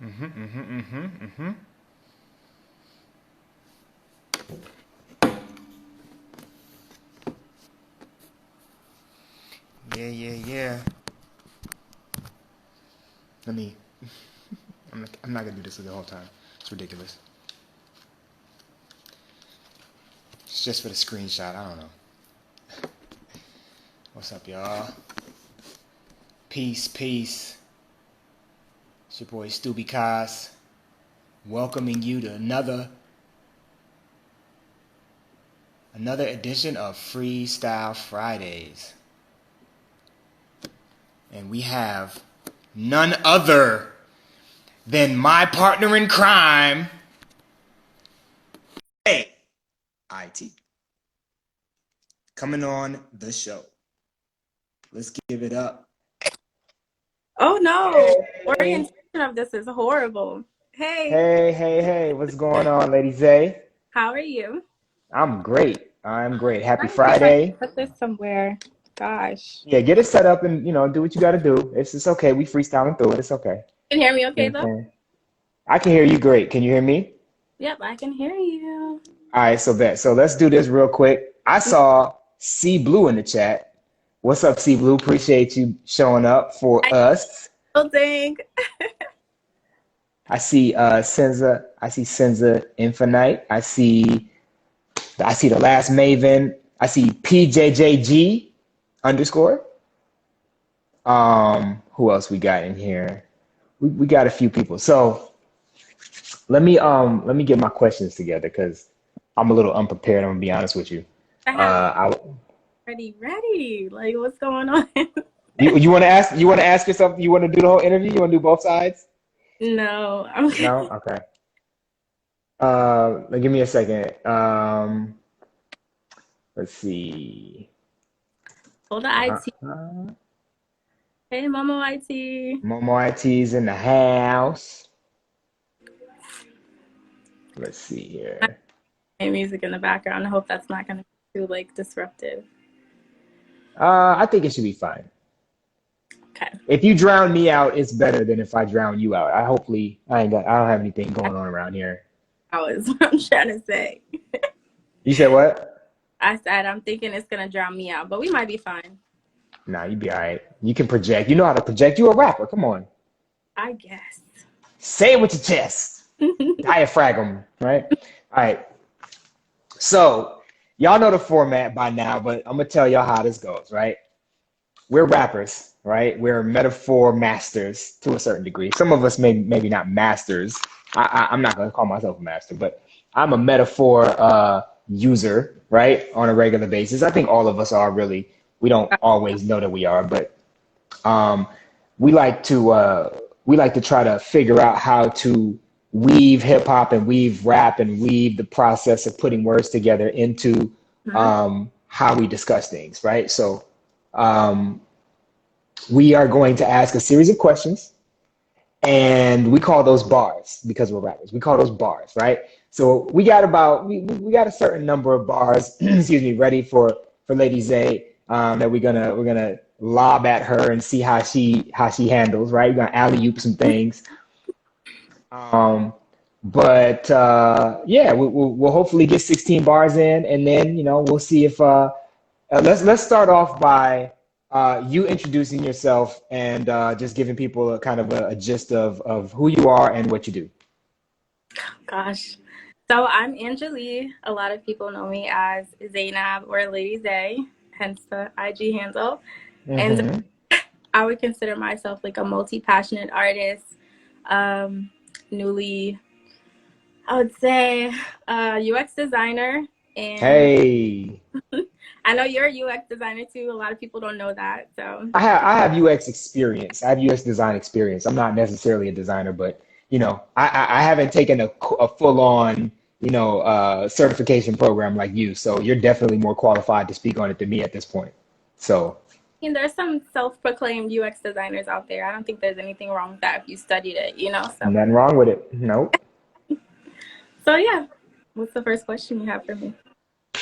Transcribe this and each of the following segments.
Mm-hmm, mm-hmm, mm-hmm, mm-hmm. Yeah, yeah, yeah. Let me. I'm not gonna do this the whole time. It's ridiculous. It's just for the screenshot. I don't know. What's up, y'all? Peace, peace. It's your boy Stubby Kaz, welcoming you to another edition of Freestyle Fridays. And we have none other than my partner in crime, Hey, IT, coming on the show. Let's give it up. Oh no, orientation of this is horrible. Hey. Hey, what's going on, Lady Zay? How are you? I'm great. I'm great. Happy Why am I trying to Friday. put this somewhere? Gosh. Yeah, get it set up and do what you got to do. It's okay. We freestyling through it. It's okay. Can you hear me You okay know what though? I'm saying? I can hear you great. Can you hear me? Yep, I can hear you. All right, so let's do this real quick. I saw C Blue in the chat. What's up, C Blue? Appreciate you showing up for us. Oh dang. I see Senza. I see Senza Infinite. I see the last Maven. I see PJJG underscore. Who else we got in here? We got a few people. So let me get my questions together because I'm a little unprepared. I'm gonna be honest with you. I have ready. Like what's going on? You want to ask yourself? You want to do the whole interview? You want to do both sides? No, I'm No. Okay. Give me a second. Let's see. hold the IT. Hey Momo IT. Momo IT's in the house. Let's see here. My music in the background. I hope that's not gonna be too like disruptive. I think it should be fine. Okay. If you drown me out, it's better than if I drown you out. I don't have anything going on around here. That was what I'm trying to say. You said what? I said I'm thinking it's gonna drown me out, but we might be fine. Nah, you be all right. You can project. You know how to project. You a rapper. Come on. I guess. Say it with your chest. Diaphragm, right? All right. So, y'all know the format by now, but I'm going to tell y'all how this goes, right? We're rappers, right? We're metaphor masters to a certain degree. Some of us maybe not masters. I'm not going to call myself a master, but I'm a metaphor user, right? On a regular basis. I think all of us are really. We don't always know that we are, but we like to try to figure out how to weave hip hop and weave rap and weave the process of putting words together into how we discuss things, right? So we are going to ask a series of questions, and we call those bars because we're rappers. We call those bars, right? So we got a certain number of bars, excuse me, ready for Lady Zay that we're gonna lob at her and see how she handles, right? We're gonna alley-oop some things. But yeah, we'll hopefully get 16 bars in, and then we'll see if let's start off by you introducing yourself and just giving people a kind of a gist of who you are and what you do. Gosh. So I'm Angelie. A lot of people know me as Zainab or Lady Zay, hence the IG handle. And I would consider myself like a multi-passionate artist, newly, I would say, UX designer. And Hey, I know you're a UX designer too. A lot of people don't know that. So I have UX experience. I have UX design experience. I'm not necessarily a designer, but I haven't taken a full on certification program like you. So you're definitely more qualified to speak on it than me at this point. So. and there's some self-proclaimed UX designers out there. I don't think there's anything wrong with that if you studied it, So Nothing wrong with it. Nope. So yeah, what's the first question you have for me?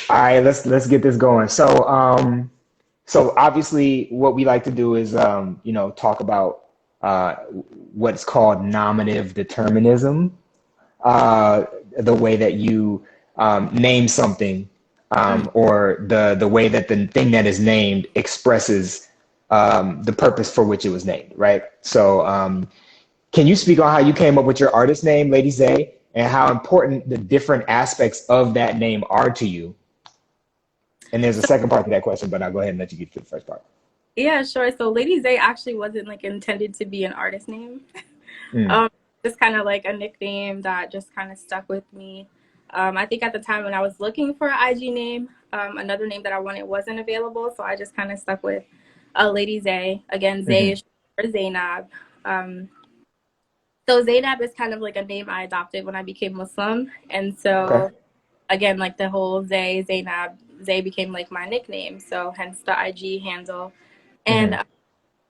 All right, let's get this going. So obviously what we like to do is talk about what's called nominative determinism, the way that you name something, or the way that the thing that is named expresses the purpose for which it was named, right? So can you speak on how you came up with your artist name, Lady Zay, and how important the different aspects of that name are to you? And there's a second part to that question, but I'll go ahead and let you get to the first part. Yeah, sure. So Lady Zay actually wasn't like intended to be an artist name. Mm. Just kind of like a nickname that just kind of stuck with me. I think at the time when I was looking for an IG name, another name that I wanted wasn't available, so I just kind of stuck with Lady Zay. Again, Zay is short for Zainab. So Zainab is kind of like a name I adopted when I became Muslim, and so again, like the whole Zay, Zainab, Zay became like my nickname, so hence the IG handle. And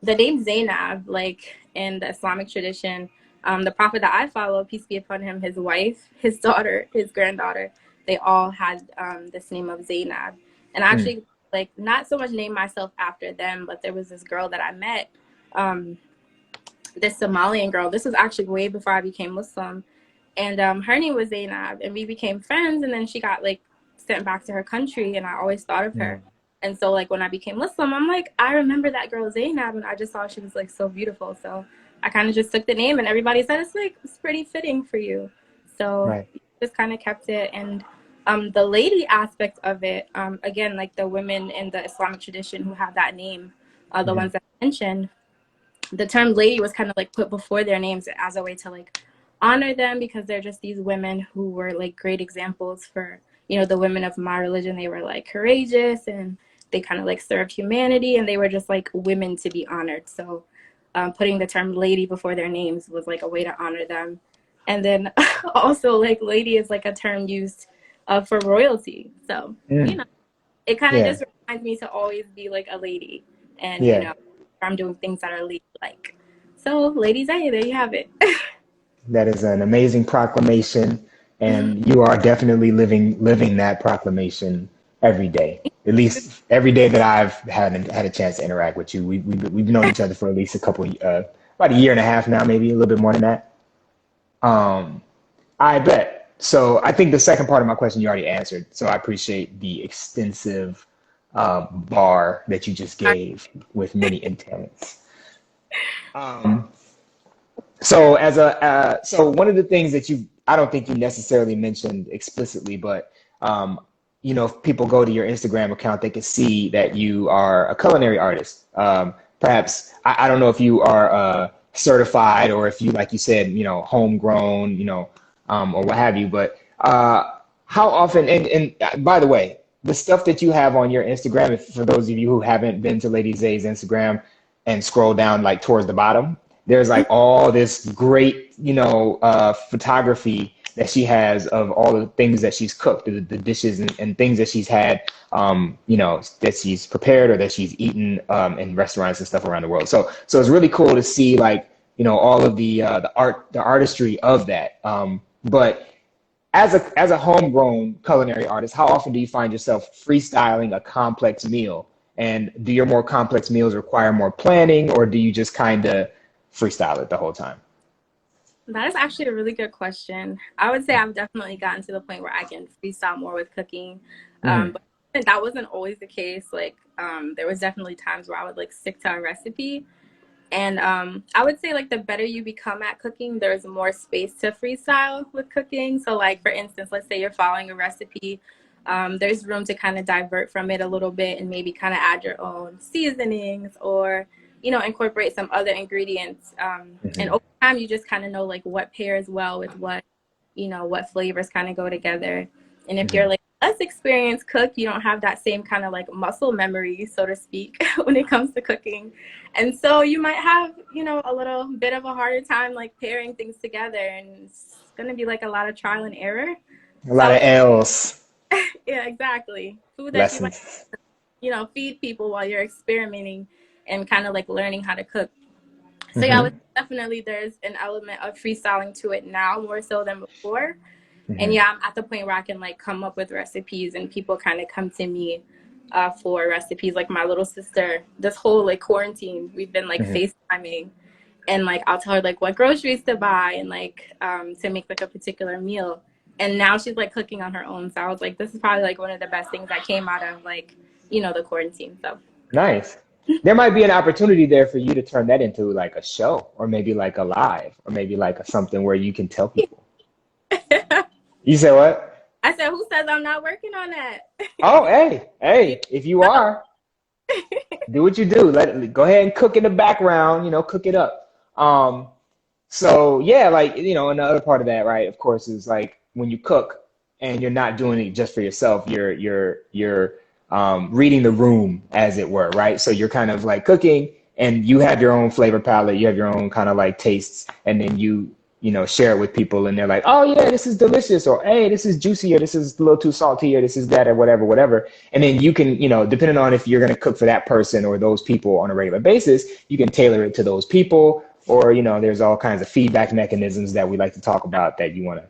the name Zainab, like in the Islamic tradition, the prophet that I follow, peace be upon him, his wife, his daughter, his granddaughter, they all had this name of Zainab. And I actually, like, not so much named myself after them, but there was this girl that I met, this Somalian girl. This was actually way before I became Muslim. And her name was Zainab, and we became friends, and then she got, like, sent back to her country, and I always thought of her. And so, like, when I became Muslim, I'm like, I remember that girl Zainab, and I just thought she was, like, so beautiful. So I kind of just took the name, and everybody said, it's, like, it's pretty fitting for you. So just kind of kept it. And the lady aspect of it, again, like the women in the Islamic tradition who have that name, the ones that I mentioned, the term lady was kind of, like, put before their names as a way to, like, honor them, because they're just these women who were, like, great examples for, you know, the women of my religion. They were, like, courageous, and they kind of, like, served humanity, and they were just, like, women to be honored. So putting the term lady before their names was, like, a way to honor them. And then also, like, lady is, like, a term used for royalty. So, you know, it kind of just reminds me to always be, like, a lady. And, you know, I'm doing things that are lady-like. So, Lady Zay, there you have it. That is an amazing proclamation, and you are definitely living that proclamation every day. At least every day that I've had a chance to interact with you. We've known each other for at least about a year and a half now, maybe a little bit more than that. I bet. So I think the second part of my question you already answered. So I appreciate the extensive bar that you just gave with many intents. So so one of the things that I don't think you necessarily mentioned explicitly, but you know, if people go to your Instagram account, they can see that you are a culinary artist. Perhaps I don't know if you are certified, or if you, like you said, you know, homegrown, you know, or what have you. But how often? And by the way, the stuff that you have on your Instagram, for those of you who haven't been to Lady Zay's Instagram and scroll down like towards the bottom, there's like all this great, you know, photography that she has of all the things that she's cooked, the dishes and things that she's had, you know, that she's prepared or that she's eaten in restaurants and stuff around the world. So it's really cool to see, like, you know, all of the artistry of that. But as a homegrown culinary artist, how often do you find yourself freestyling a complex meal? And do your more complex meals require more planning, or do you just kind of freestyle it the whole time? That is actually a really good question. I would say I've definitely gotten to the point where I can freestyle more with cooking. But that wasn't always the case. Like, there was definitely times where I would, like, stick to a recipe. And I would say, like, the better you become at cooking, there's more space to freestyle with cooking. So, like, for instance, let's say you're following a recipe. There's room to kind of divert from it a little bit and maybe kind of add your own seasonings, or, you know, incorporate some other ingredients. And over time, you just kind of know, like, what pairs well with what, you know, what flavors kind of go together. And if you're, like, less experienced cook, you don't have that same kind of, like, muscle memory, so to speak, when it comes to cooking. And so you might have, you know, a little bit of a harder time, like, pairing things together. And it's going to be, like, a lot of trial and error. A lot of L's. Yeah, exactly. Food that Lessons. you might, you know, feed people while you're experimenting and kind of, like, learning how to cook. So yeah, definitely there's an element of freestyling to it now, more so than before. And yeah, I'm at the point where I can, like, come up with recipes, and people kind of come to me for recipes. Like, my little sister, this whole, like, quarantine, we've been, like, FaceTiming. and like I'll tell her like what groceries to buy and like to make like a particular meal. And now she's like cooking on her own. So I was like, this is probably like one of the best things that came out of like, you know, the quarantine. So Nice. There might be an opportunity there for you to turn that into like a show, or maybe like a live, or maybe like a something where you can tell people. You say what? I said, who says I'm not working on that? Oh, hey, if you are, do what you do. Go ahead and cook in the background, cook it up. So yeah, like, another part of that, right, of course, is like when you cook and you're not doing it just for yourself, you're reading the room, as it were, right? So you're kind of like cooking and you have your own flavor palette, you have your own kind of like tastes, and then you share it with people and they're like, oh yeah, this is delicious, or hey, this is juicy, or this is a little too salty, or this is that, or whatever. And then you can, depending on if you're going to cook for that person or those people on a regular basis, you can tailor it to those people, or, there's all kinds of feedback mechanisms that we like to talk about that you want to.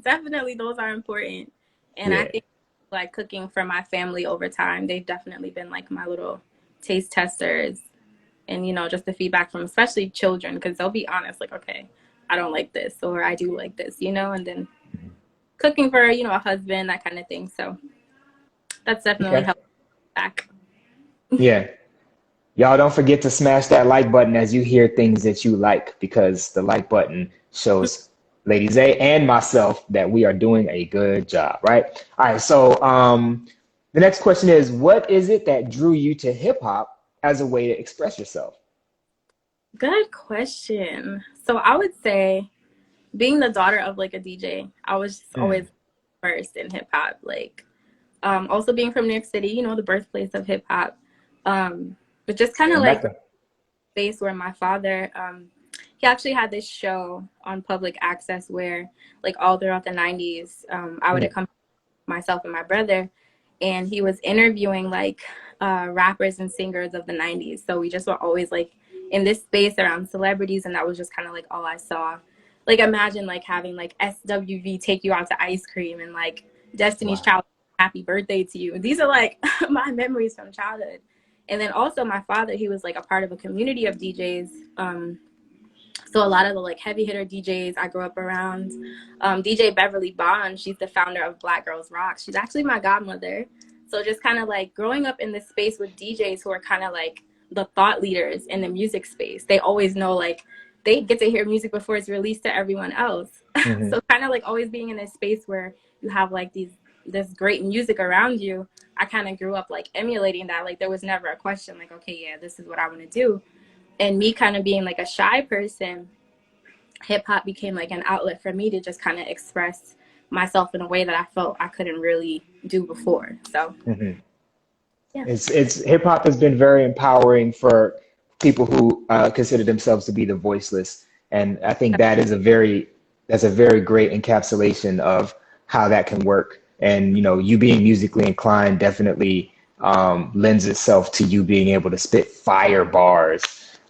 Definitely, those are important. And yeah. I think like cooking for my family over time, they've definitely been like my little taste testers, and, just the feedback from especially children, because they'll be honest, like, okay, I don't like this, or I do like this, and then cooking for, a husband, that kind of thing. So that's definitely helped back. Yeah. Y'all don't forget to smash that like button as you hear things that you like, because the like button shows Lady Zay and myself that we are doing a good job, right? All right, so the next question is, what is it that drew you to hip hop as a way to express yourself? Good question. So I would say, being the daughter of like a DJ, I was just always first in hip hop. Like, also being from New York City, the birthplace of hip hop. But just kind of like space where my father, he actually had this show on public access where like all throughout the 90s, I would accompany myself and my brother, and he was interviewing like rappers and singers of the 90s. So we just were always like in this space around celebrities, and that was just kind of like all I saw. Like, imagine like having like SWV take you out to ice cream, and like Destiny's Child, happy birthday to you. These are like my memories from childhood. And then also my father, he was like a part of a community of DJs. So a lot of the like heavy hitter DJs I grew up around, DJ Beverly Bond, she's the founder of Black Girls Rock. She's actually my godmother. So just kind of like growing up in this space with DJs who are kind of like the thought leaders in the music space. They always know, like, they get to hear music before it's released to everyone else. So kind of like always being in this space where you have like this great music around you, I kind of grew up like emulating that. Like, there was never a question like, okay, yeah, this is what I want to do. And me kind of being like a shy person, hip hop became like an outlet for me to just kind of express myself in a way that I felt I couldn't really do before. So yeah. It's hip hop has been very empowering for people who consider themselves to be the voiceless. And I think that's a very great encapsulation of how that can work. And, you being musically inclined definitely lends itself to you being able to spit fire bars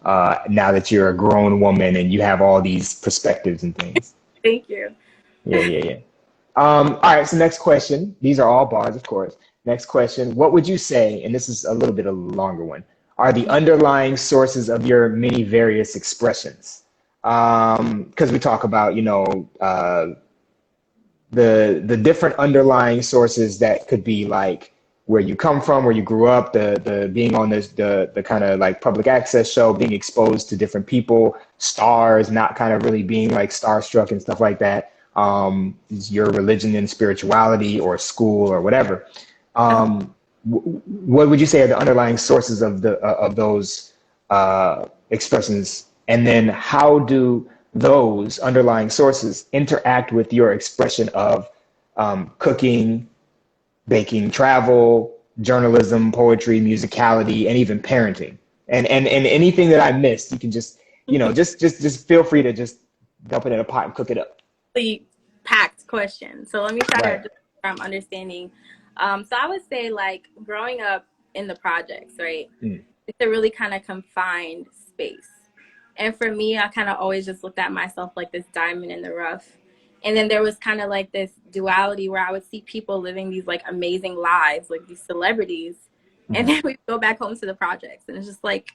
now that you're a grown woman and you have all these perspectives and things. Thank you. Yeah. All right, so next question. These are all bars, of course. Next question. What would you say, and this is a little bit of a longer one, are the underlying sources of your many various expressions? Because we talk about, the different underlying sources that could be like where you come from, where you grew up, the being on the kind of like public access show, being exposed to different people, stars, not kind of really being like starstruck and stuff like that. Your religion and spirituality, or school, or whatever. What would you say are the underlying sources of those expressions? And then how do those underlying sources interact with your expression of cooking, baking, travel, journalism, poetry, musicality, and even parenting? And anything that I missed, you can just, just feel free to just dump it in a pot and cook it up. Packed question. So let me try to from understanding. So I would say, like, growing up in the projects, right? It's a really kind of confined space. And for me, I kind of always just looked at myself like this diamond in the rough. And then there was kind of like this duality where I would see people living these like amazing lives, like these celebrities. And then we go back home to the projects. And it's just like,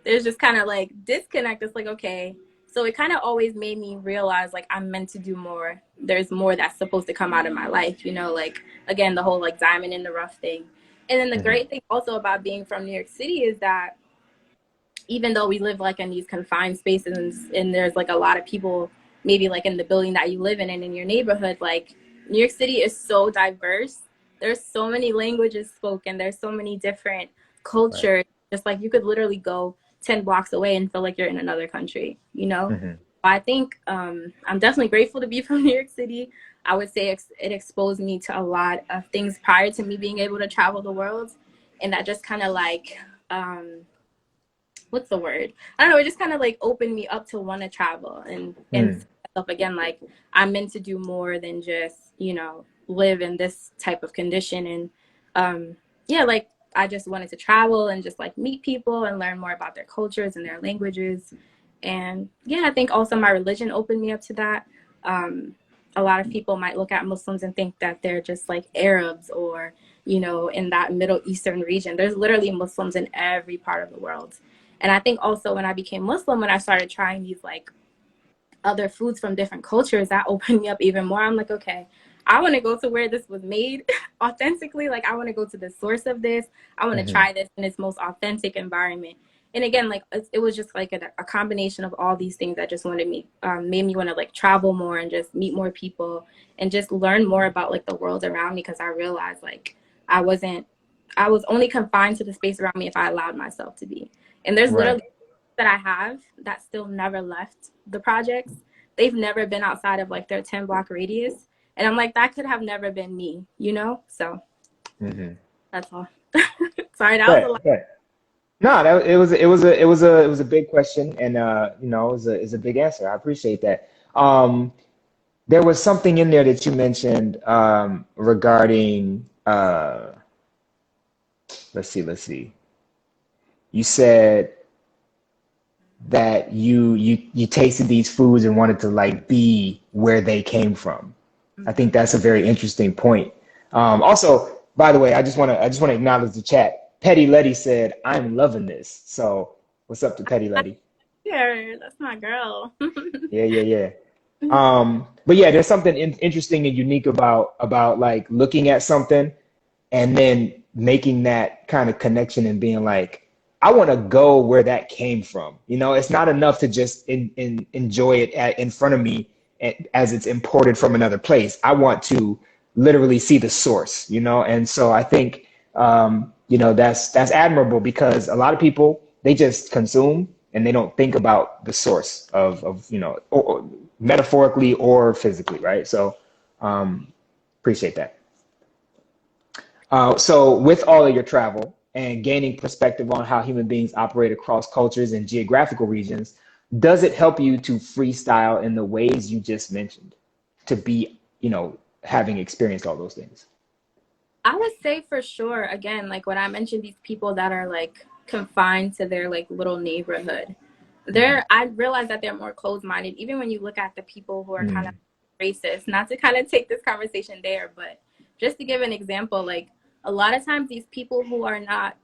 there's just kind of like disconnect. It's like, okay, so it kind of always made me realize like I'm meant to do more. There's more that's supposed to come out of my life, you know, like again, the whole like diamond in the rough thing. And then the great thing also about being from New York City is that even though we live like in these confined spaces and there's like a lot of people maybe like in the building that you live in and in your neighborhood, like New York City is so diverse. There's so many languages spoken. There's so many different cultures. Right. Just like you could literally go 10 blocks away and feel like you're in another country, you know? I think I'm definitely grateful to be from New York City. I would say it exposed me to a lot of things prior to me being able to travel the world. And that just kind of like, what's the word? I don't know. It just kind of like opened me up to want to travel and stuff again. Like I'm meant to do more than just, you know, live in this type of condition. And yeah, like I just wanted to travel and just like meet people and learn more about their cultures and their languages. And yeah, I think also my religion opened me up to that. A lot of people might look at Muslims and think that they're just like Arabs or, you know, in that Middle Eastern region. There's literally Muslims in every part of the world. And I think also when I became Muslim, when I started trying these like other foods from different cultures, that opened me up even more. I'm like, okay, I want to go to where this was made authentically. Like I want to go to the source of this. I want to try this in its most authentic environment. And again, like it was just like a combination of all these things that just made me want to like travel more and just meet more people and just learn more about like the world around me. Because I realized like I was only confined to the space around me if I allowed myself to be. And there's literally that I have that still never left the projects. They've never been outside of like their 10 block radius. And I'm like, that could have never been me, you know? So that's all. Sorry, that was a lot. No, it was a big question, and you know, it was a big answer. I appreciate that. There was something in there that you mentioned regarding let's see. You said that you tasted these foods and wanted to like be where they came from. I think that's a very interesting point. Also, by the way, I just want to acknowledge the chat. Petty Letty said, "I'm loving this." So, what's up to Petty Letty? Yeah, that's my girl. Yeah. But yeah, there's something interesting and unique about like looking at something and then making that kind of connection and being like, I want to go where that came from. You know, it's not enough to just enjoy it in front of me as it's imported from another place. I want to literally see the source, you know? And so I think, you know, that's admirable because a lot of people, they just consume and they don't think about the source of you know, or metaphorically or physically, right? So appreciate that. So with all of your travel and gaining perspective on how human beings operate across cultures and geographical regions, does it help you to freestyle in the ways you just mentioned, to be, you know, having experienced all those things? I would say for sure, again, like when I mentioned these people that are like confined to their like little neighborhood, I realize that they're more closed-minded. Even when you look at the people who are kind of racist, not to kind of take this conversation there, but just to give an example, like a lot of times these people who are not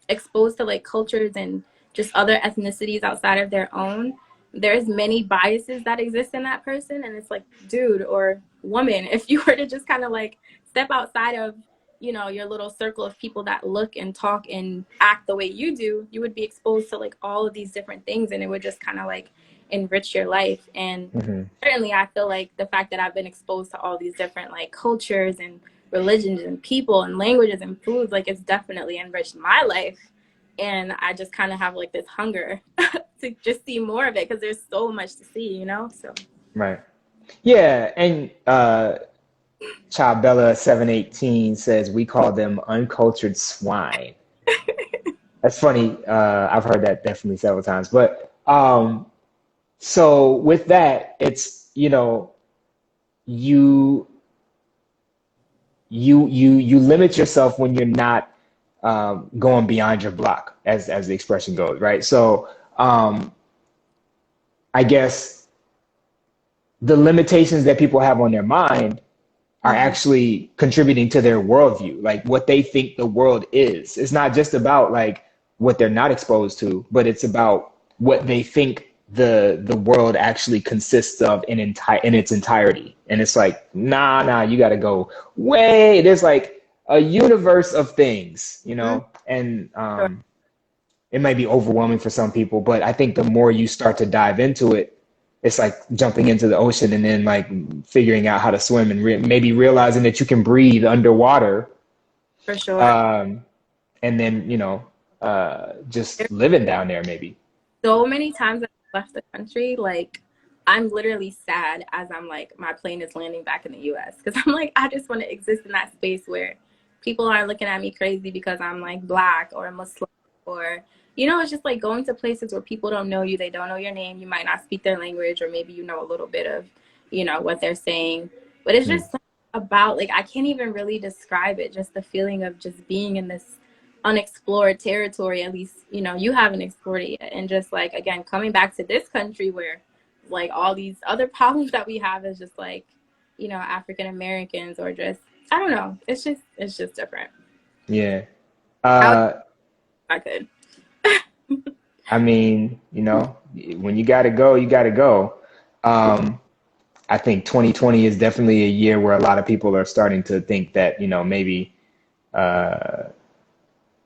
exposed to like cultures and just other ethnicities outside of their own, there's many biases that exist in that person. And it's like, dude or woman, if you were to just kind of like step outside of, you know, your little circle of people that look and talk and act the way you do, you would be exposed to like all of these different things, and it would just kind of like enrich your life. And certainly I feel like the fact that I've been exposed to all these different like cultures and religions and people and languages and foods, like it's definitely enriched my life. And I just kind of have like this hunger to just see more of it because there's so much to see, you know? So right. Yeah. And Child Bella 718 says we call them uncultured swine. That's funny. I've heard that definitely several times. But so with that, it's, you know, you limit yourself when you're not going beyond your block, as the expression goes, right? So I guess the limitations that people have on their mind are actually contributing to their worldview, like what they think the world is. It's not just about like what they're not exposed to, but it's about what they think the world actually consists of in its entirety. And it's like, nah, you got to go way. There's like a universe of things, you know, and Sure. it might be overwhelming for some people, but I think the more you start to dive into it, it's like jumping into the ocean and then like figuring out how to swim and maybe realizing that you can breathe underwater. For sure. And then, you know, just living down there maybe. So many times I've left the country, like I'm literally sad as I'm like my plane is landing back in the US because I'm like I just want to exist in that space where people aren't looking at me crazy because I'm like Black or Muslim or it's just like going to places where people don't know you, they don't know your name, you might not speak their language, or maybe you know a little bit of what they're saying, but it's just about like I can't even really describe it, just the feeling of just being in this unexplored territory. At least you haven't explored it yet, and just like again coming back to this country where like all these other problems that we have is just like African Americans, or just I don't know, it's just different. Yeah. I could I mean, when you gotta go, you gotta go. I think 2020 is definitely a year where a lot of people are starting to think that maybe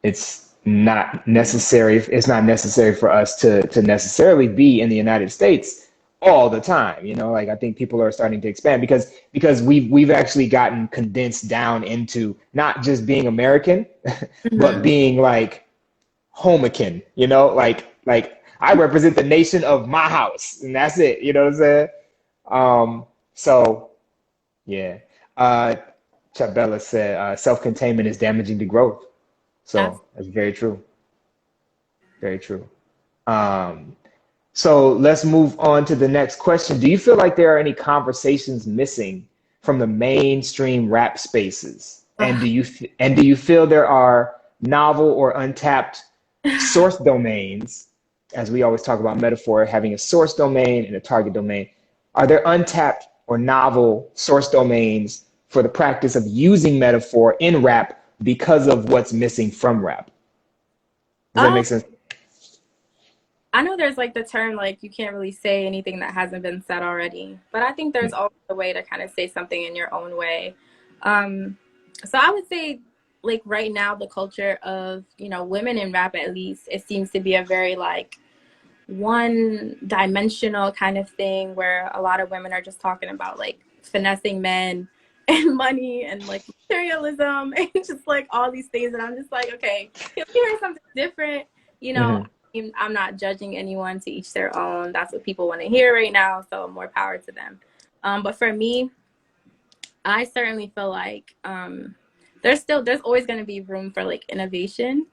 it's not necessary. It's not necessary for us to necessarily be in the United States all the time. Like I think people are starting to expand because we've actually gotten condensed down into not just being American, but being like homican. Like I represent the nation of my house, and that's it. You know what I'm saying? So yeah. Chabella said self-containment is damaging to growth. So that's very true. Very true. So let's move on to the next question. Do you feel like there are any conversations missing from the mainstream rap spaces? And do you feel there are novel or untapped source domains, as we always talk about metaphor, having a source domain and a target domain? Are there untapped or novel source domains for the practice of using metaphor in rap because of what's missing from rap? Does that make sense? I know there's like the term like you can't really say anything that hasn't been said already, but I think there's always a way to kind of say something in your own way. So I would say like right now the culture of women in rap, at least it seems to be a very like one dimensional kind of thing where a lot of women are just talking about like finessing men and money and like materialism and just like all these things, and I'm just like, okay, can we hear something different? I'm not judging anyone, to each their own. That's what people want to hear right now, so more power to them. But for me, I certainly feel like there's always going to be room for like innovation.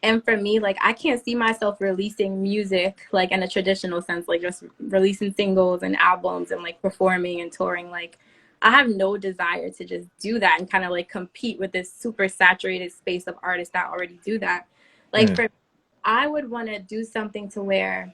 And for me, like I can't see myself releasing music like in a traditional sense, like just releasing singles and albums and like performing and touring. Like I have no desire to just do that and kind of like compete with this super saturated space of artists that already do that. Like for I would want to do something to where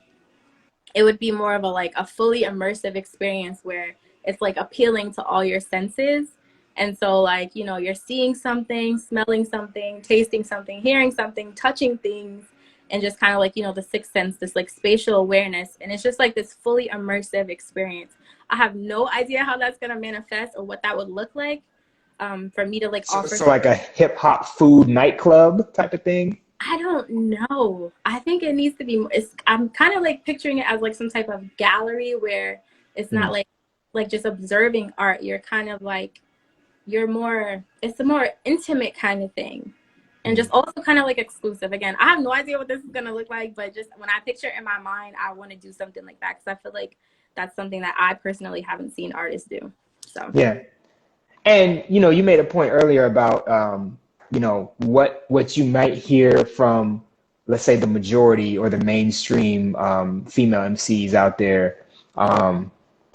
it would be more of a fully immersive experience where it's like appealing to all your senses. And so like, you're seeing something, smelling something, tasting something, hearing something, touching things, and just kind of like, the sixth sense, this like spatial awareness. And it's just like this fully immersive experience. I have no idea how that's going to manifest or what that would look like for me to like offer. So like a hip hop food nightclub type of thing? I don't know. I think it needs to be, I'm kind of like picturing it as like some type of gallery where it's not like just observing art. You're kind of like, it's a more intimate kind of thing. And just also kind of like exclusive. Again, I have no idea what this is going to look like, but just when I picture it in my mind, I want to do something like that because I feel like that's something that I personally haven't seen artists do. So yeah. And, you made a point earlier about, what you might hear from, let's say, the majority or the mainstream female MCs out there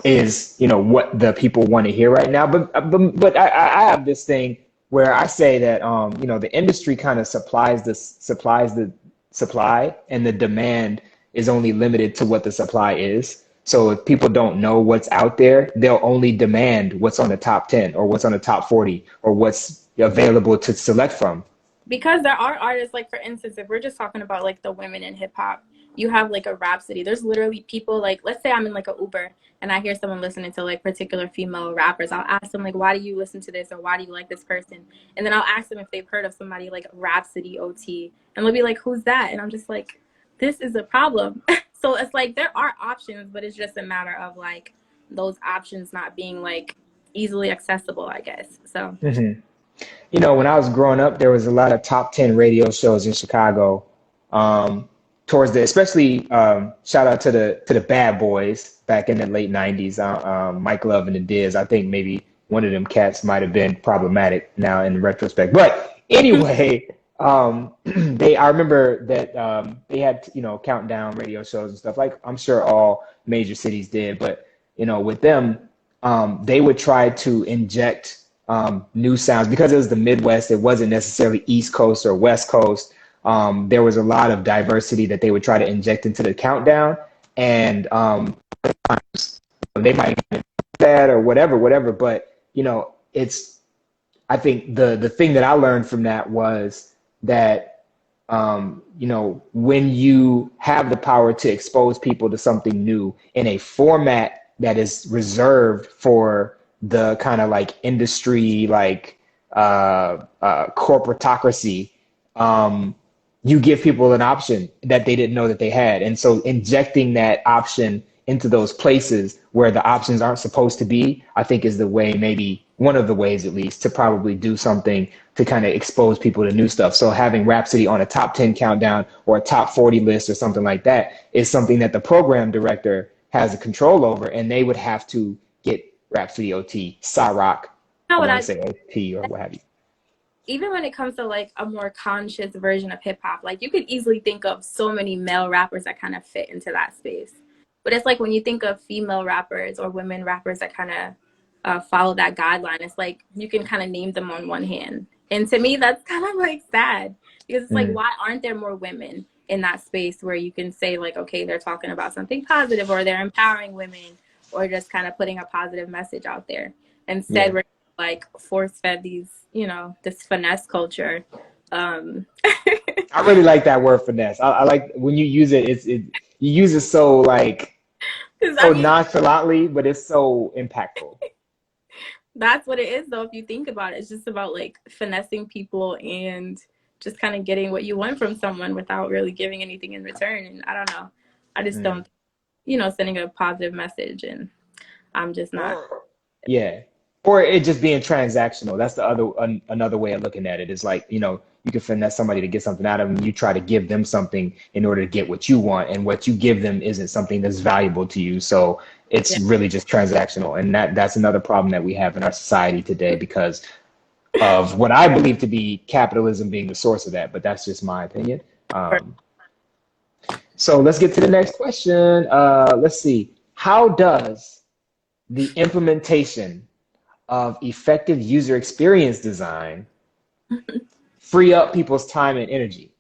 is, what the people want to hear right now. But I have this thing where I say that, the industry kind of supplies the supply, and the demand is only limited to what the supply is. So if people don't know what's out there, they'll only demand what's on the top 10 or what's on the top 40 or what's available to select from. Because there are artists, like, for instance, if we're just talking about like the women in hip hop, you have like a Rhapsody. There's literally people, like, let's say I'm in like a Uber and I hear someone listening to like particular female rappers. I'll ask them like, why do you listen to this, or why do you like this person? And then I'll ask them if they've heard of somebody like Rhapsody OT, and they'll be like, who's that? And I'm just like, this is a problem. So it's like there are options, but it's just a matter of like those options not being like easily accessible, I guess. So You know, when I was growing up, there was a lot of top 10 radio shows in Chicago. Towards the, especially shout out to the Bad Boys back in the late 90s. Mike Love and the Diz. I think maybe one of them cats might have been problematic now in retrospect. But anyway, I remember that they had, you know, countdown radio shows and stuff, like I'm sure all major cities did. But, you know, with them, they would try to inject new sounds because it was the Midwest. It wasn't necessarily East Coast or West Coast. There was a lot of diversity that they would try to inject into the countdown, and they might do that or whatever. But you know, I think the thing that I learned from that was that you know, when you have the power to expose people to something new in a format that is reserved for the kind of like industry, like corporatocracy, you give people an option that they didn't know that they had. And so injecting that option into those places where the options aren't supposed to be, I think is the way, maybe one of the ways at least, to probably do something to kind of expose people to new stuff. So having Rhapsody on a top 10 countdown or a top 40 list or something like that is something that the program director has a control over, and they would have to get Rhapsody OT, Cyrock, I want to say OT or what have you. Even when it comes to like a more conscious version of hip hop, like you could easily think of so many male rappers that kind of fit into that space. But it's like when you think of female rappers or women rappers that kind of follow that guideline, it's like you can kind of name them on one hand. And to me, that's kind of like sad, because it's like, why aren't there more women in that space where you can say like, okay, they're talking about something positive, or they're empowering women, or just kind of putting a positive message out there. Instead, we're like force-fed these, you know, this finesse culture. I really like that word, finesse. I like when you use it. You use it so like nonchalantly, but it's so impactful. That's what it is, though. If you think about it, it's just about like finessing people and just kind of getting what you want from someone without really giving anything in return. And I don't know. I just don't, you know, sending a positive message, and I'm just not. Yeah. Or it just being transactional. That's the another way of looking at it. Is like, you know, you can finesse somebody to get something out of them. You try to give them something in order to get what you want, and what you give them isn't something that's valuable to you. So it's really just transactional. And that's another problem that we have in our society today, because of what I believe to be capitalism being the source of that. But that's just my opinion. So let's get to the next question. Let's see. How does the implementation of effective user experience design free up people's time and energy?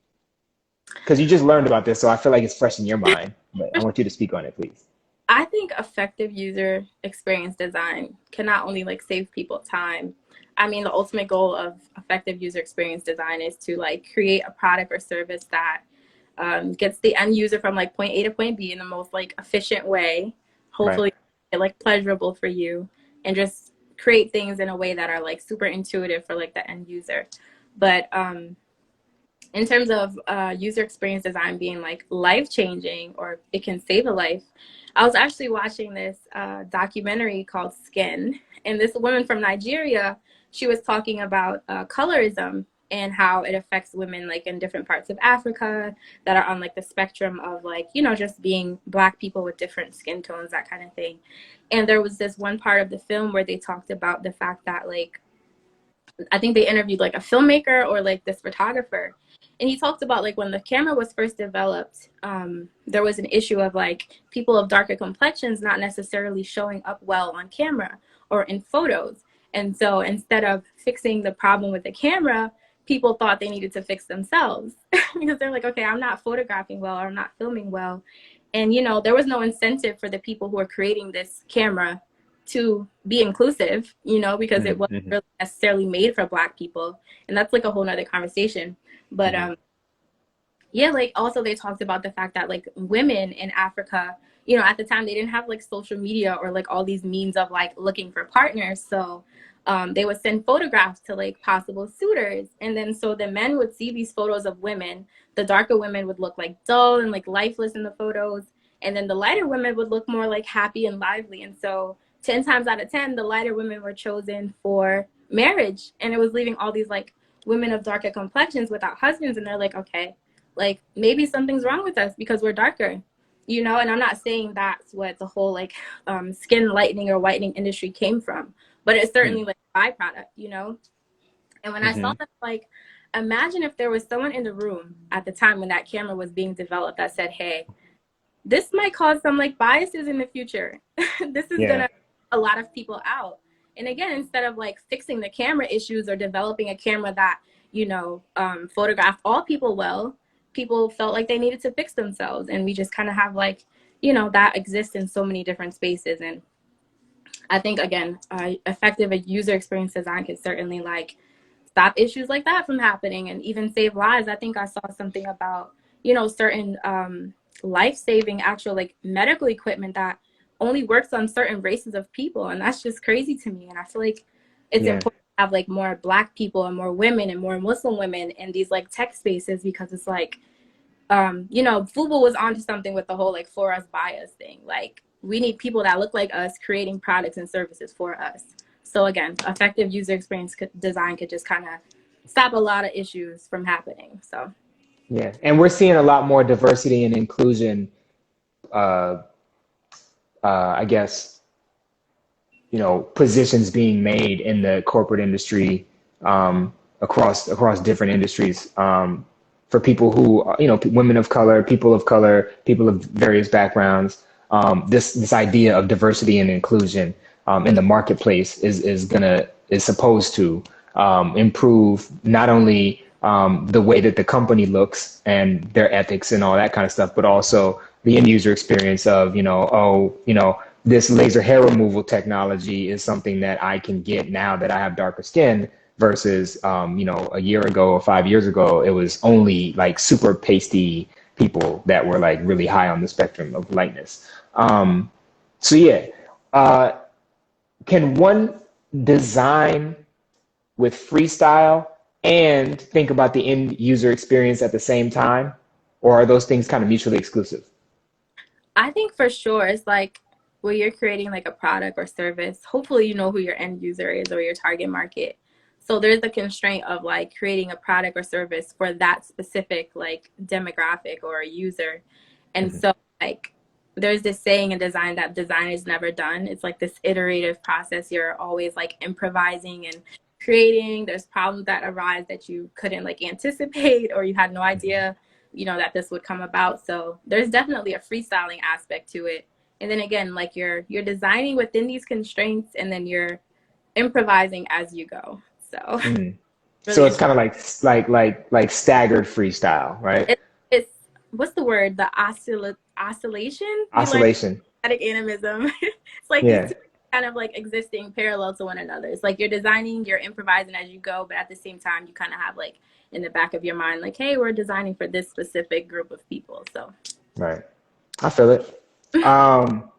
Because you just learned about this, so I feel like it's fresh in your mind, but I want you to speak on it, please. I think effective user experience design can not only like save people time. I mean, the ultimate goal of effective user experience design is to like create a product or service that gets the end user from like point A to point B in the most like efficient way, hopefully like pleasurable for you, and just create things in a way that are like super intuitive for like the end user. But in terms of user experience design being like life-changing, or it can save a life, I was actually watching this documentary called Skin, and this woman from Nigeria, she was talking about colorism and how it affects women like in different parts of Africa that are on like the spectrum of like, you know, just being Black people with different skin tones, that kind of thing. And there was this one part of the film where they talked about the fact that like, I think they interviewed like a filmmaker or like this photographer. And he talked about like when the camera was first developed, there was an issue of like people of darker complexions not necessarily showing up well on camera or in photos. And so instead of fixing the problem with the camera, people thought they needed to fix themselves because they're like, okay, I'm not photographing well, or I'm not filming well. And, you know, there was no incentive for the people who are creating this camera to be inclusive, you know, because it wasn't Mm-hmm. really necessarily made for Black people. And that's like a whole nother conversation. But Mm-hmm. yeah, like also they talked about the fact that like women in Africa, you know, at the time they didn't have like social media or like all these means of like looking for partners. So they would send photographs to like possible suitors. And then so the men would see these photos of women. The darker women would look like dull and like lifeless in the photos. And then the lighter women would look more like happy and lively. And so 10 times out of 10, the lighter women were chosen for marriage. And it was leaving all these like women of darker complexions without husbands. And they're like, okay, like maybe something's wrong with us because we're darker, you know. And I'm not saying that's what the whole like skin lightening or whitening industry came from, but it's certainly like a byproduct, you know. And when I saw Mm-hmm. that, like, imagine if there was someone in the room at the time when that camera was being developed that said, hey, this might cause some like biases in the future. This is Yeah. gonna a lot of people out. And again, instead of like fixing the camera issues or developing a camera that, you know, photographed all people well, people felt like they needed to fix themselves. And we just kind of have like, you know, that exists in so many different spaces. And I think again, effective user experience design can certainly like stop issues like that from happening and even save lives. I think I saw something about, you know, certain life-saving actual like medical equipment that only works on certain races of people. And that's just crazy to me. And I feel like it's Yeah. important to have like more Black people and more women and more Muslim women in these like tech spaces, because it's like, you know, Fubu was onto something with the whole like for us bias thing. Like we need people that look like us creating products and services for us. So again, effective user experience design could just kind of stop a lot of issues from happening. So Yeah. And we're seeing a lot more diversity and inclusion, uh, I guess, positions being made in the corporate industry, across different industries, for people who are, women of color, people of various backgrounds. This idea of diversity and inclusion, in the marketplace is supposed to, improve not only, the way that the company looks and their ethics and all that kind of stuff, but also the end user experience of, this laser hair removal technology is something that I can get now that I have darker skin versus, a year ago or 5 years ago, it was only like super pasty people that were like really high on the spectrum of lightness. So yeah, uh, can one design with freestyle and think about the end user experience at the same time, or are those things kind of mutually exclusive? I think for sure it's like when you're creating like a product or service, hopefully you know who your end user is or your target market. So there's the constraint of like creating a product or service for that specific like demographic or user. And Mhm. so like there's this saying in design that design is never done. It's like this iterative process. You're always like improvising and creating. There's problems that arise that you couldn't like anticipate or you had no idea, you know, that this would come about. So there's definitely a freestyling aspect to it. And then again, like you're designing within these constraints and then you're improvising as you go. So Mhm. So really it's important. kind of like staggered freestyle, right? It's what's the word? The oscillation we learned Oscillation. static animism. It's like these Yeah, two kind of like existing parallel to one another. It's like you're designing, you're improvising as you go, but at the same time you kind of have like in the back of your mind, like, hey, we're designing for this specific group of people. So right. I feel it. Um,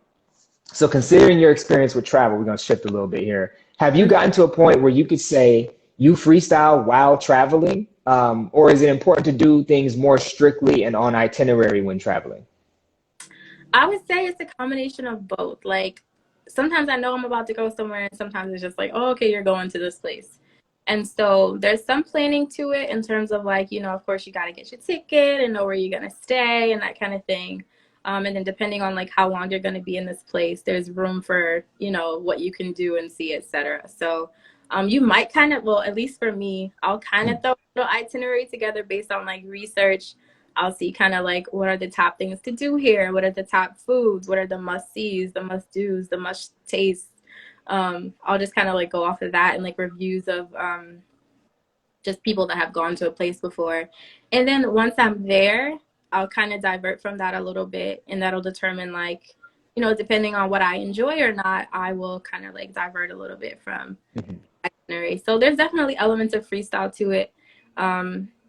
so considering your experience with travel, we're gonna shift a little bit here. Have you gotten to a point where you could say you freestyle while traveling? Or is it important to do things more strictly and on itinerary when traveling? I would say it's a combination of both. Like sometimes I know I'm about to go somewhere, and sometimes it's just like, oh, okay, you're going to this place. And so there's some planning to it in terms of like, you know, of course you got to get your ticket and know where you're going to stay and that kind of thing. And then depending on like how long you're going to be in this place, there's room for, you know, what you can do and see, etc. So you might kind of, well, at least for me, I'll kind of Hmm. throw a little itinerary together based on like research. I'll see kind of like what are the top things to do here? What are the top foods? What are the must sees, the must do's, the must tastes? I'll just kind of like go off of that and like reviews of just people that have gone to a place before. And then once I'm there, I'll kind of divert from that a little bit and that'll determine like you know, depending on what I enjoy or not, I will kind of like divert a little bit from culinary. So there's definitely elements of freestyle to it.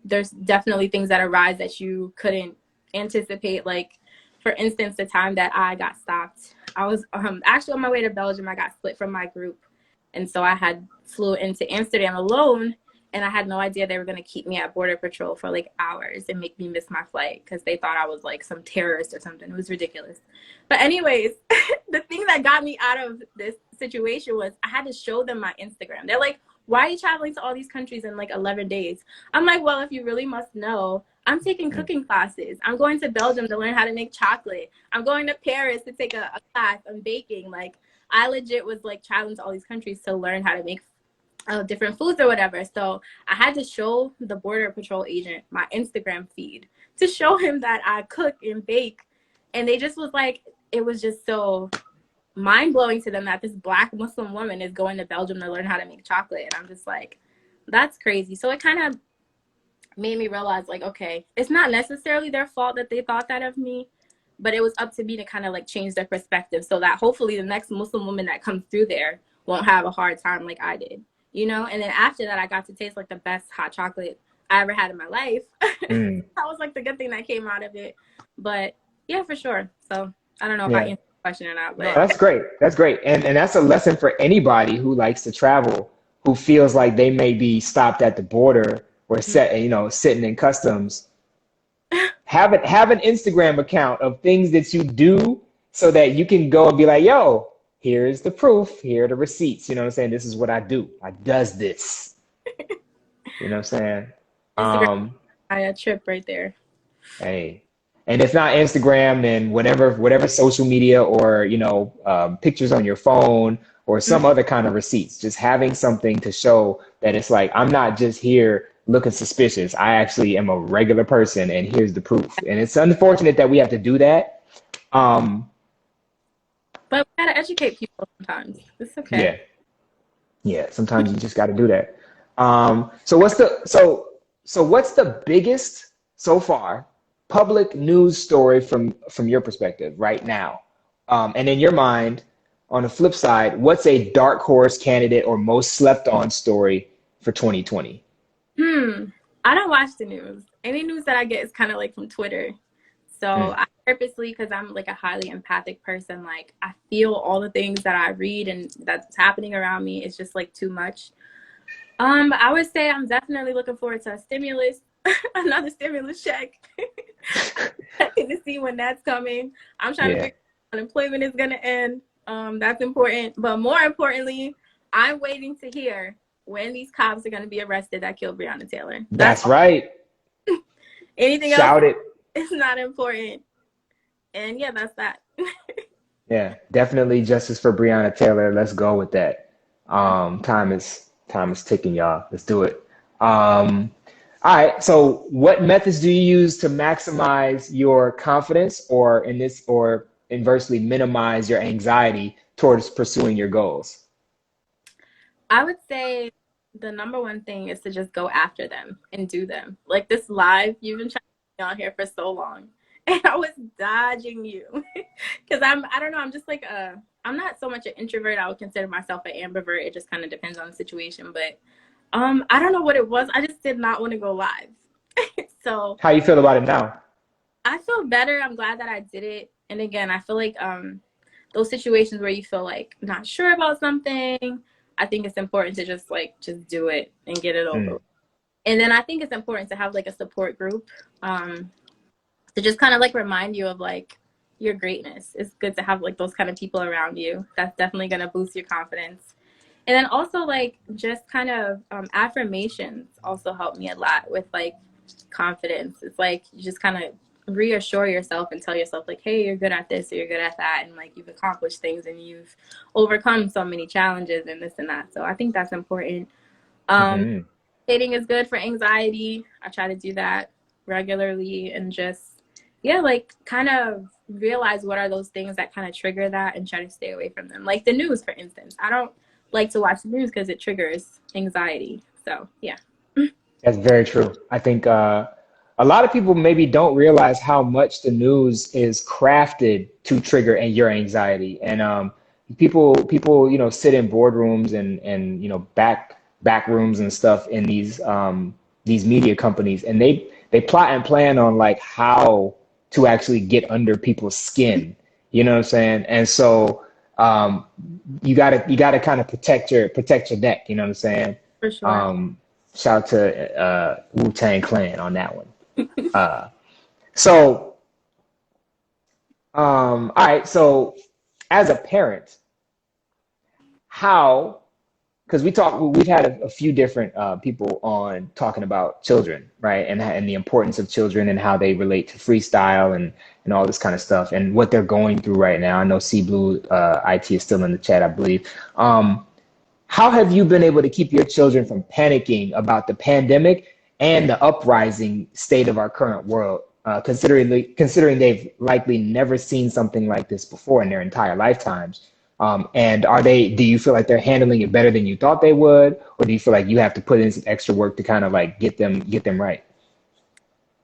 There's definitely things that arise that you couldn't anticipate. Like, for instance, the time that I got stopped, I was actually on my way to Belgium. I got split from my group. And so I had flew into Amsterdam alone, and I had no idea they were going to keep me at Border Patrol for like hours and make me miss my flight because they thought I was like some terrorist or something. It was ridiculous. But anyways, the thing that got me out of this situation was I had to show them my Instagram. They're like, why are you traveling to all these countries in like 11 days? I'm like, well, if you really must know, I'm taking cooking classes. I'm going to Belgium to learn how to make chocolate. I'm going to Paris to take a class on baking. Like, I legit was like traveling to all these countries to learn how to make different foods or whatever. So I had to show the Border Patrol agent my Instagram feed to show him that I cook and bake. And they just was like, it was just so mind-blowing to them that this Black Muslim woman is going to Belgium to learn how to make chocolate. And I'm just like, that's crazy. So it kind of made me realize, like, okay, it's not necessarily their fault that they thought that of me, but it was up to me to kind of like change their perspective so that hopefully the next Muslim woman that comes through there won't have a hard time like I did, you know? And then after that, I got to taste like the best hot chocolate I ever had in my life. That was like the good thing that came out of it. But yeah, for sure. So I don't know if I answered the question or not, but no, that's great. That's great. And that's a lesson for anybody who likes to travel, who feels like they may be stopped at the border or sitting in customs. Have an Instagram account of things that you do so that you can go and be like, yo, here's the proof. Here are the receipts. You know what I'm saying? This is what I do. I does this. You know what I'm saying? A trip right there. Hey, and if not Instagram, then whatever social media or, pictures on your phone or some other kind of receipts, just having something to show that it's like, I'm not just here looking suspicious. I actually am a regular person, and here's the proof. And it's unfortunate that we have to do that. But we gotta educate people sometimes. It's okay. Yeah. Sometimes you just got to do that. So what's the biggest so far public news story from your perspective right now? And in your mind, on the flip side, what's a dark horse candidate or most slept on story for 2020? I don't watch the news. Any news that I get is kind of like from Twitter. So I purposely, because I'm like a highly empathic person, like I feel all the things that I read and that's happening around me. It's just like too much. I would say I'm definitely looking forward to a stimulus, another stimulus check, to see when that's coming. I'm trying to figure out when unemployment is going to end. That's important. But more importantly, I'm waiting to hear when these cops are going to be arrested that killed Breonna Taylor. That's right. Anything Shout else it. is not important. And yeah, that's that. Yeah, definitely justice for Breonna Taylor. Let's go with that. Time is ticking, y'all. Let's do it. All right. So what methods do you use to maximize your confidence or inversely minimize your anxiety towards pursuing your goals? I would say the number one thing is to just go after them and do them. Like this live, you've been trying to get on here for so long, and I was dodging you because I don't know, I'm just like I'm not so much an introvert. I would consider myself an ambivert. It just kind of depends on the situation, but I don't know what it was. I just did not want to go live. So how you feel about it now? I feel better. I'm glad that I did it. And again, I feel like those situations where you feel like not sure about something, I think it's important to just do it and get it over. And then I think it's important to have like a support group to just kind of like remind you of like your greatness. It's good to have like those kind of people around you. That's definitely going to boost your confidence. And then also like just kind of affirmations also help me a lot with like confidence. It's like you just kind of reassure yourself and tell yourself like, hey, you're good at this or you're good at that, and like you've accomplished things and you've overcome so many challenges and this and that. So I think that's important. Dating is good for anxiety. I try to do that regularly and just like kind of realize what are those things that kind of trigger that and try to stay away from them. Like the news, for instance. I don't like to watch the news because it triggers anxiety. So yeah. That's very true. I think a lot of people maybe don't realize how much the news is crafted to trigger your anxiety. And people, sit in boardrooms and back rooms and stuff in these media companies, and they plot and plan on like how to actually get under people's skin. You know what I'm saying? And so you gotta kind of protect your neck. You know what I'm saying? For sure. Shout out to Wu-Tang Clan on that one. So, all right. So, as a parent, how? Because we've had a few different people on talking about children, right, and the importance of children and how they relate to freestyle and all this kind of stuff and what they're going through right now. I know C Blue IT is still in the chat, I believe. How have you been able to keep your children from panicking about the pandemic and the uprising state of our current world, considering they've likely never seen something like this before in their entire lifetimes? And do you feel like they're handling it better than you thought they would, or do you feel like you have to put in some extra work to kind of like get them right?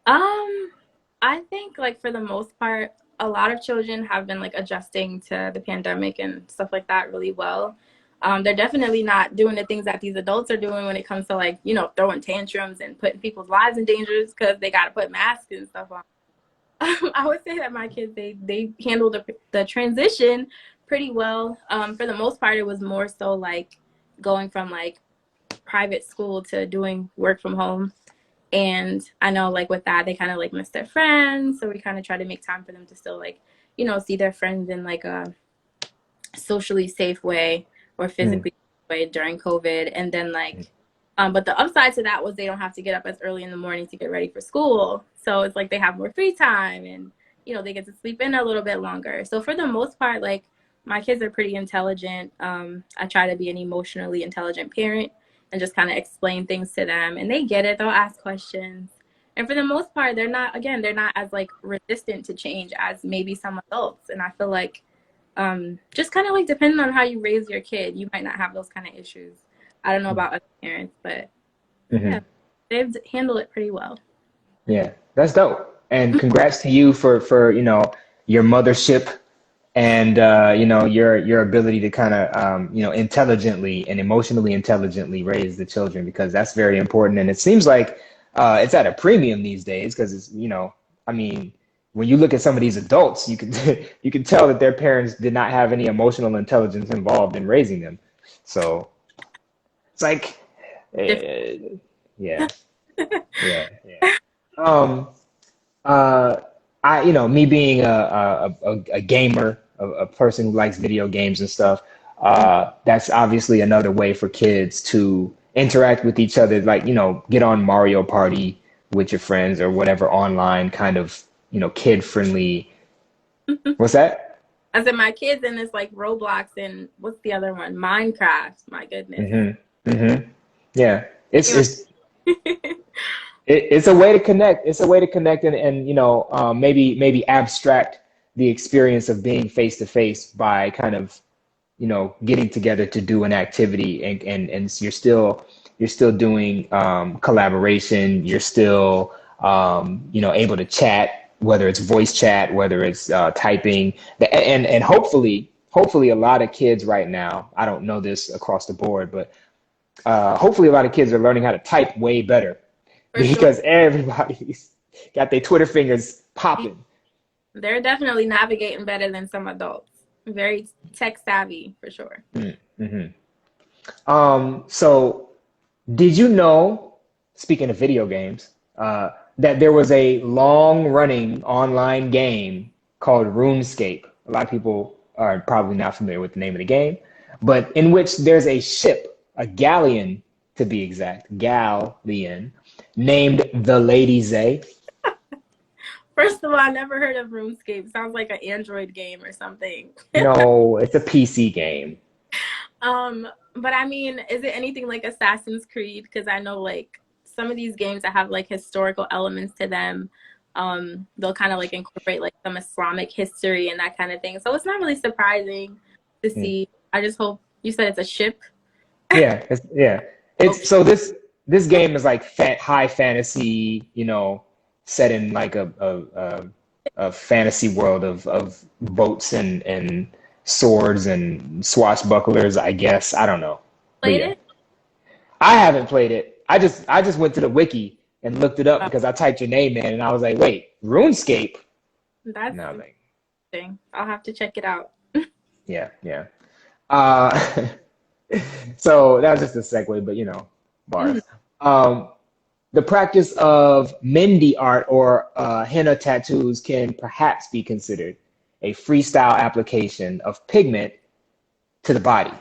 I think like for the most part, a lot of children have been like adjusting to the pandemic and stuff like that really well. They're definitely not doing the things that these adults are doing when it comes to like, throwing tantrums and putting people's lives in danger because they got to put masks and stuff on. I would say that my kids, they handled the transition pretty well. For the most part, it was more so like going from like private school to doing work from home. And I know like with that, they kind of like miss their friends. So we kind of try to make time for them to still like, see their friends in like a socially safe way or physically safe way during COVID. And then like, but the upside to that was they don't have to get up as early in the morning to get ready for school. So it's like they have more free time and, they get to sleep in a little bit longer. So for the most part, like my kids are pretty intelligent. I try to be an emotionally intelligent parent and just kind of explain things to them, and they get it. They'll ask questions. And for the most part, they're not as like resistant to change as maybe some adults. And I feel like just kind of like depending on how you raise your kid, you might not have those kind of issues. I don't know about other parents, but yeah, they've handled it pretty well. Yeah, that's dope. And congrats to you for your mothership and your ability to kind of intelligently and emotionally intelligently raise the children, because that's very important. And it seems like it's at a premium these days because it's I mean, when you look at some of these adults, you can you can tell that their parents did not have any emotional intelligence involved in raising them. So it's like yeah. Me being a gamer, a person who likes video games and stuff, that's obviously another way for kids to interact with each other, like, get on Mario Party with your friends or whatever online kind of, kid friendly. What's that? I said my kids in this like Roblox and what's the other one? Minecraft. My goodness. Yeah. It's a way to connect. It's a way to connect and maybe abstract the experience of being face to face by kind of, getting together to do an activity and you're still doing collaboration. You're still able to chat, whether it's voice chat, whether it's typing, and hopefully a lot of kids right now, I don't know this across the board, but hopefully a lot of kids are learning how to type way better. Because everybody's got their Twitter fingers popping. They're definitely navigating better than some adults. Very tech savvy for sure. So did you know, speaking of video games, that there was a long running online game called RuneScape? A lot of people are probably not familiar with the name of the game, but in which there's a ship, a galleon to be exact, galleon, named the Lady Zay. First of all, I never heard of RuneScape. Sounds like an Android game or something. No, it's a PC game. But I mean, is it anything like Assassin's Creed? Because I know like some of these games that have like historical elements to them, they'll kind of like incorporate like some Islamic history and that kind of thing. So it's not really surprising to see. I just hope you said it's a ship. Yeah, it's so this game is like high fantasy, set in like a fantasy world of boats and swords and swashbucklers, I guess. I don't know. But Played yeah, it? I haven't played it. I just went to the wiki and looked it up Oh, because I typed your name in and I was like, wait, RuneScape? that's No, like, interesting. I'll have to check it out. yeah, yeah. Uh, so that was just a segue, but Mhm. bars. Um, the practice of Mendi art or henna tattoos can perhaps be considered a freestyle application of pigment to the body.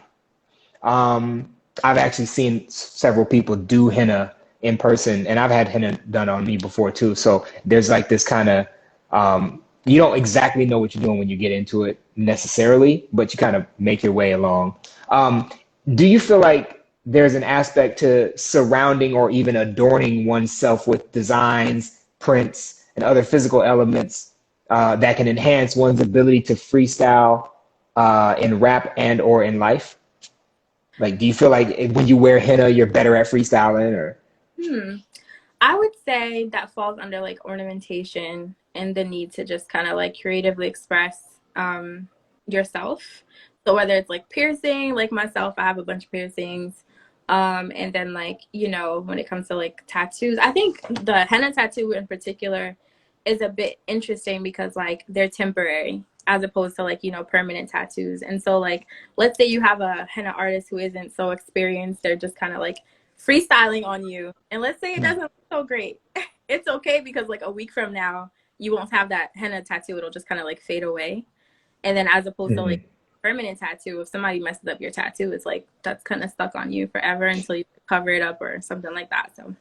Um, I've actually seen several people do henna in person, and I've had henna done on me before too. So there's like this kind of you don't exactly know what you're doing when you get into it necessarily, but you kind of make your way along. Um, do you feel like there's an aspect to surrounding or even adorning oneself with designs, prints, and other physical elements that can enhance one's ability to freestyle in rap and or in life? Like, do you feel like when you wear henna, you're better at freestyling, or? Hmm. I would say that falls under like ornamentation and the need to just kind of like creatively express yourself. So whether it's like piercing, like myself, I have a bunch of piercings. And then like, when it comes to like tattoos, I think the henna tattoo in particular is a bit interesting because like they're temporary as opposed to like, permanent tattoos. And so like, let's say you have a henna artist who isn't so experienced, they're just kind of like freestyling on you. And let's say it doesn't look so great. It's okay because like a week from now, you won't have that henna tattoo. It'll just kind of like fade away. And then as opposed to like Mhm. permanent tattoo, if somebody messes up your tattoo, it's like that's kind of stuck on you forever until you cover it up or something like that. So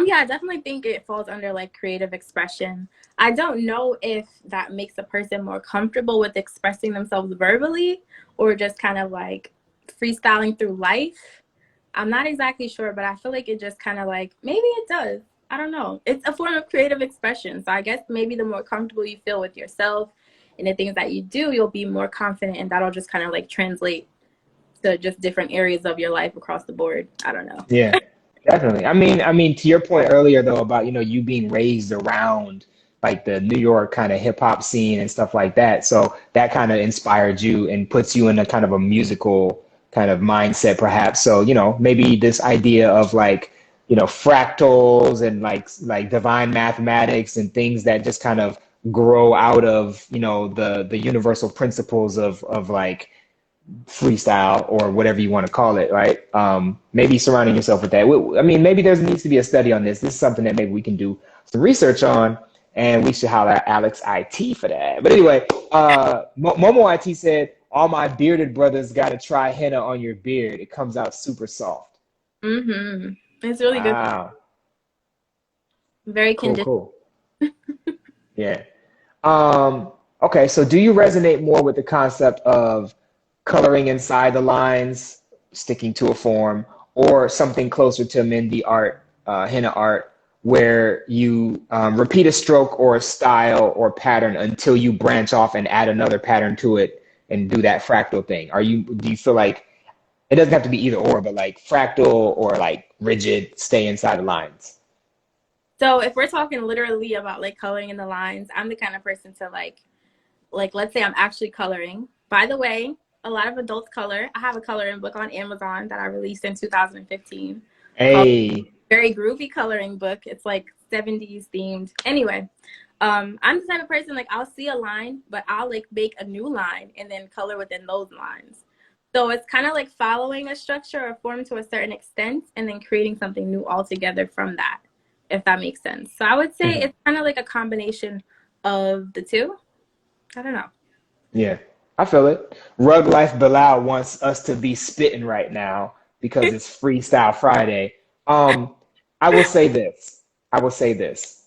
yeah, I definitely think it falls under like creative expression. I don't know if that makes a person more comfortable with expressing themselves verbally or just kind of like freestyling through life. I'm not exactly sure, but I feel like it just kind of like maybe it does. I don't know. It's a form of creative expression. So I guess maybe the more comfortable you feel with yourself and the things that you do, you'll be more confident, and that'll just kind of like translate to just different areas of your life across the board. I don't know. Yeah, definitely. I mean, to your point earlier though about you being raised around like the New York kind of hip hop scene and stuff like that. So that kind of inspired you and puts you in a kind of a musical kind of mindset, perhaps. So maybe this idea of like fractals and like divine mathematics and things that just kind of grow out of the universal principles of like freestyle or whatever you want to call it, right? Maybe surrounding yourself with that. I mean, maybe there needs to be a study on this. This is something that maybe we can do some research on, and we should holler at Alex IT for that. But anyway, Momo IT said, "All my bearded brothers got to try henna on your beard. It comes out super soft." It's really good. Wow, Very cool, conditioned. cool. Yeah. Um, okay, so do you resonate more with the concept of coloring inside the lines, sticking to a form, or something closer to Mendi art, henna art, where you repeat a stroke or a style or pattern until you branch off and add another pattern to it and do that fractal thing? Do you feel like it doesn't have to be either or, but like fractal or like rigid, stay inside the lines? So if we're talking literally about like coloring in the lines, I'm the kind of person to like let's say I'm actually coloring. By the way, a lot of adults color. I have a coloring book on Amazon that I released in 2015 called Hey, Very Groovy Coloring Book. It's like 70s themed. Anyway, I'm the type of person like I'll see a line, but I'll like make a new line and then color within those lines. So it's kind of like following a structure or form to a certain extent and then creating something new altogether from that, if that makes sense. So I would say mhm. it's kind of like a combination of the two. I don't know. Yeah, I feel it. Rug Life Bilal wants us to be spitting right now because it's Freestyle Friday. Um, I will say this. I will say this.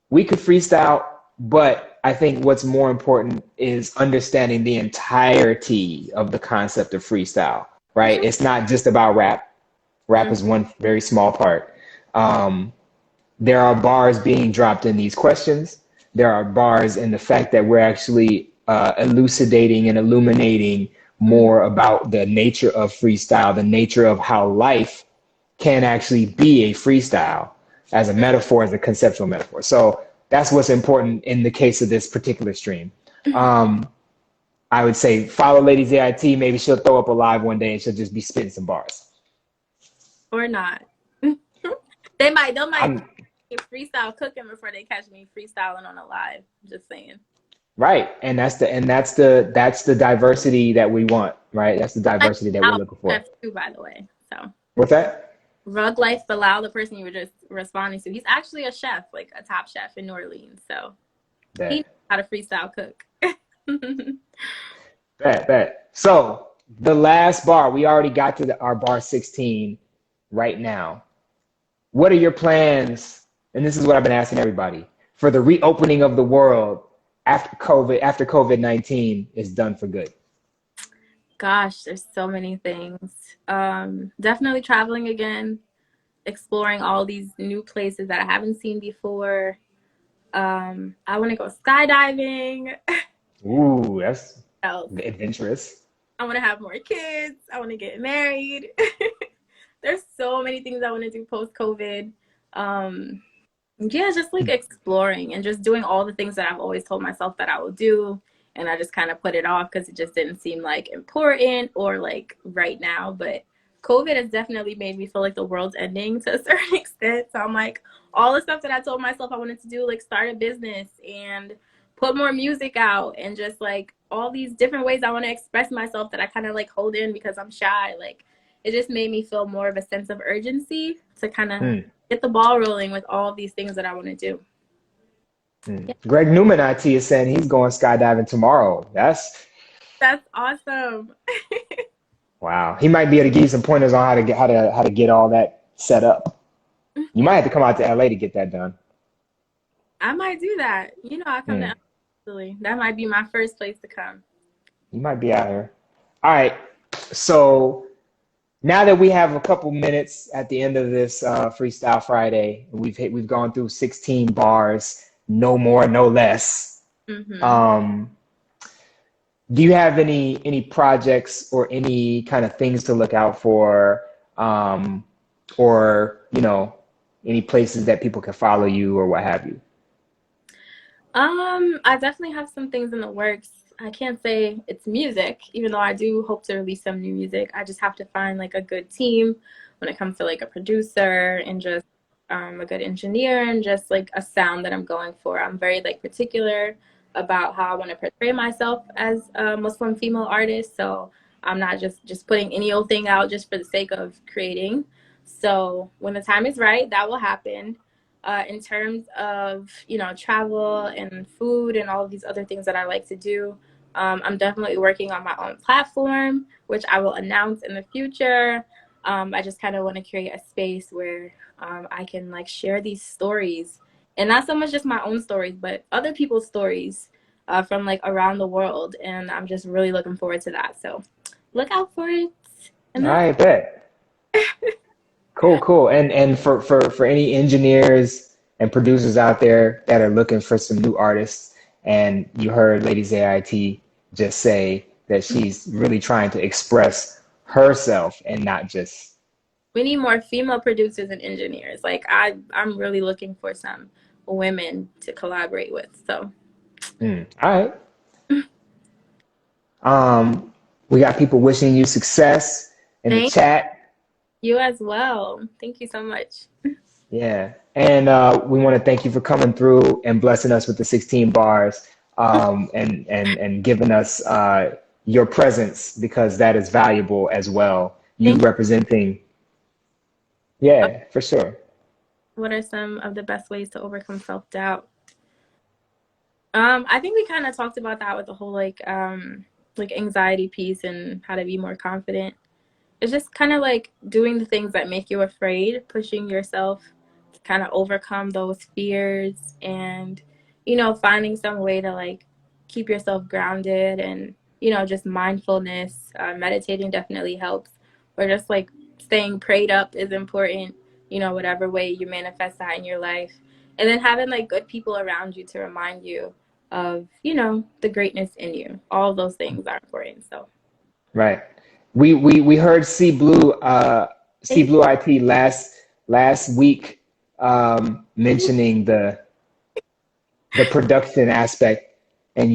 We could freestyle, but I think what's more important is understanding the entirety of the concept of freestyle, right? It's not just about rap. Rap Mm-hmm. is one very small part. Um, there are bars being dropped in these questions. There are bars in the fact that we're actually elucidating and illuminating more about the nature of freestyle, the nature of how life can actually be a freestyle. as a metaphor, as a conceptual metaphor. So that's what's important in the case of this particular stream. I would say follow Lady Zay. Maybe she'll throw up a live one day and she'll just be spitting some bars. Or not. They might freestyle cooking before they catch me freestyling on a live. Just saying. Right, and that's the diversity that we want, right? That's the diversity that we're looking for. Chef too, by the way. So what's that? Rug Life Bilal, the person you were just responding to, he's actually a chef, like a top chef in New Orleans. So he knows how to freestyle cook. Bet. So the last bar, we already got to our bar 16 right now. What are your plans? And this is what I've been asking everybody for the reopening of the world after COVID-19 is done for good. Gosh, there's so many things. Definitely traveling again, exploring all these new places that I haven't seen before. I want to go skydiving. Ooh, that's adventurous. I want to have more kids. I want to get married. There's so many things I want to do post-COVID. Yeah, just like exploring and just doing all the things that I've always told myself that I will do. And I just kind of put it off because it just didn't seem like important or like right now. But COVID has definitely made me feel like the world's ending to a certain extent. So I'm like, all the stuff that I told myself I wanted to do, like start a business and put more music out and just like all these different ways I want to express myself that I kind of like hold in because I'm shy. Like it just made me feel more of a sense of urgency to kind of get the ball rolling with all these things that I want to do. Yeah. Greg Newman IT is saying he's going skydiving tomorrow. That's awesome. Wow. He might be able to give you some pointers on how to get all that set up. You might have to come out to LA to get that done. I might do that. You know, I'll come to LA. That might be my first place to come. You might be out here. All right. So now that we have a couple minutes at the end of this Freestyle Friday, we've gone through 16 bars, no more, no less. Do you have any projects or any kind of things to look out for, or any places that people can follow you or what have you? I definitely have some things in the works. I can't say it's music, even though I do hope to release some new music. I just have to find like a good team when it comes to like a producer and just a good engineer and just like a sound that I'm going for. I'm very like particular about how I want to portray myself as a Muslim female artist. So I'm not just putting any old thing out just for the sake of creating. So when the time is right, that will happen. In terms of, travel and food and all of these other things that I like to do, I'm definitely working on my own platform, which I will announce in the future. I just kind of want to create a space where I can like share these stories, and not so much just my own stories, but other people's stories from like around the world. And I'm just really looking forward to that. So look out for it. I bet. Cool. And for any engineers and producers out there that are looking for some new artists, and you heard Lady Zay just say that she's really trying to express herself and not just. We need more female producers and engineers. Like I'm really looking for some women to collaborate with. So. All right. We got people wishing you success in the chat. You as well. Thank you so much. Yeah. And we want to thank you for coming through and blessing us with the 16 bars and giving us your presence, because that is valuable as well. You representing. Yeah, for sure. What are some of the best ways to overcome self-doubt? I think we kind of talked about that with the whole like anxiety piece and how to be more confident. It's just kind of like doing the things that make you afraid, pushing yourself to kind of overcome those fears and, finding some way to like keep yourself grounded and, just mindfulness, meditating definitely helps, or just like staying prayed up is important, whatever way you manifest that in your life. And then having like good people around you to remind you of, the greatness in you. All of those things are important. So. Right. We heard C Blue IT last week mentioning the production aspect, and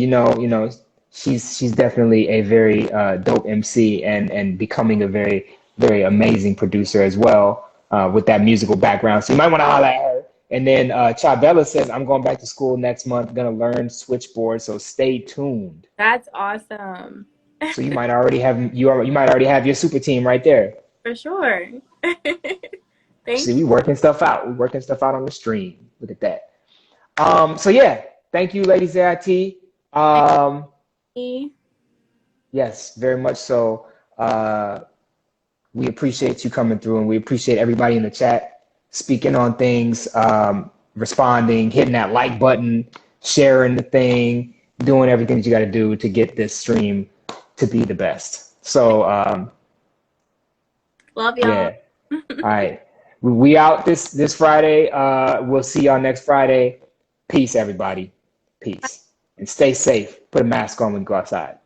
she's definitely a very dope MC and becoming a very very amazing producer as well with that musical background. So you might want to holler at her. And then Chabella says, I'm going back to school next month, gonna learn switchboard, so stay tuned. That's awesome. So you might already have your super team right there. For sure. See, we working stuff out. We're working stuff out on the stream. Look at that. So yeah, thank you, Lady Zay. Yes, very much so. We appreciate you coming through, and we appreciate everybody in the chat speaking on things, responding, hitting that like button, sharing the thing, doing everything that you got to do to get this stream to be the best. So, love y'all. Yeah. All right. We out this Friday. We'll see y'all next Friday. Peace, everybody. Peace. And stay safe. Put a mask on when you go outside.